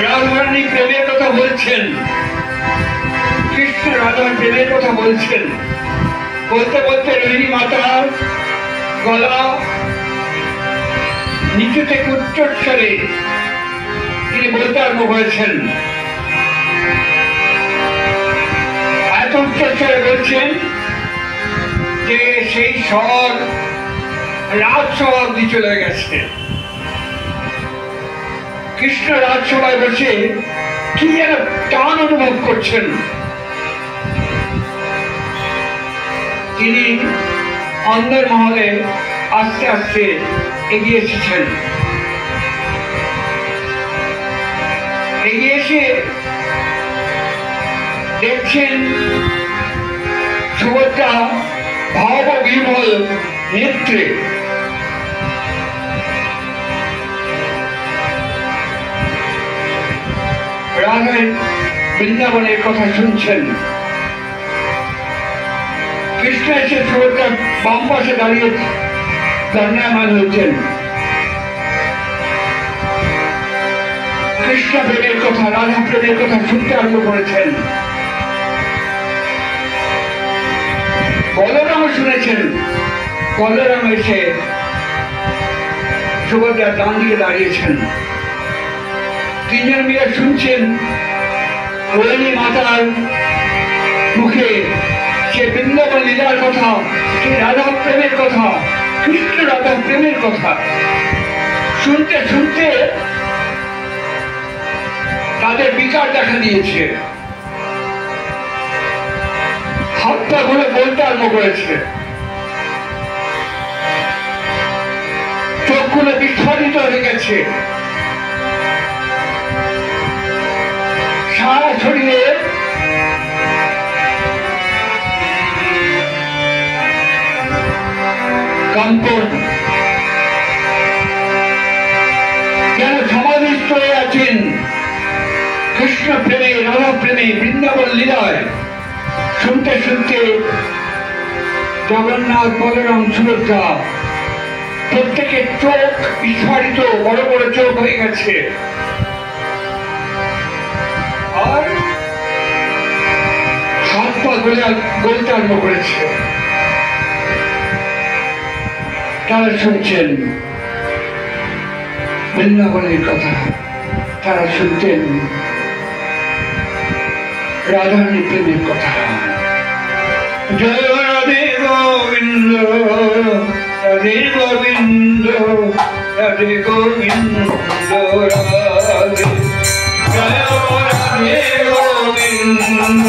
রাধারানী প্রেমের কথা বলছেন, কৃষ্ণ রাধার প্রেমের কথা বলছেন। বলতে বলতে রোহিণী মাতার গলা নিচু থেকে উচ্চস্বরে তিনি বলতে আরম্ভ করেছেন। এত উচ্চস্বরে বলছেন যে সেই স্বর রাজসভা অবধি চলে গেছে। কৃষ্ণ রাজসভায় বসে কি যেন টান অনুভব করছেন। তিনি অন্দর মহলে আস্তে আস্তে এগিয়ে এসেছেন। এগিয়ে এসে দেখছেন সুভদ্রা ভাব বিমল নেত্রে রাধার বৃন্দাবনের কথা শুনছেন। কৃষ্ণ এসে সুভদ্রার বাম পাশে দাঁড়িয়ে দণ্ডায়মান হয়েছেন। কৃষ্ণ প্রেমের কথা, রাধা প্রেমের কথা শুনতে আরম্ভ করেছেন। বলরামও শুনেছেন। বলরাম এসে সুভদ্রার ডান দিকে দাঁড়িয়েছেন। তিনজন মিলে শুনছেন রোহিণী মাতার মুখে সে বৃন্দাবন লীলার কথা, সে রাধা প্রেমের কথা, কৃষ্ণ রাধা প্রেমের কথা। শুনতে শুনতে তাদের বিকার দেখা দিয়েছে। হাত পা গুলো বলতে আরম্ভ করেছে। চোখগুলো বিস্ফোরিত হয়ে গেছে। সারা শরীরে কম্পন, যেন সমাধিস্থ হয়ে আছেন কৃষ্ণ প্রেমে, রাধা প্রেমে, বৃন্দাবন লীলায়। শুনতে শুনতে জগন্নাথ, বলরাম, সুভদ্রা প্রত্যেকের চোখ বিস্ফারিত, বড় বড় চোখ হয়ে গেছে। আর হাত পা গলতে আরম্ভ করেছে। তারা শুনছেন বৃন্দাবনের কথা, তারা শুনতেন রাধারানী প্রেমের কথা। জয় রাধে গোবিন্দ, রাধে গোবিন্দ, রাধে গোবিন্দ, রাধে জয় রাধে গোবিন্দ।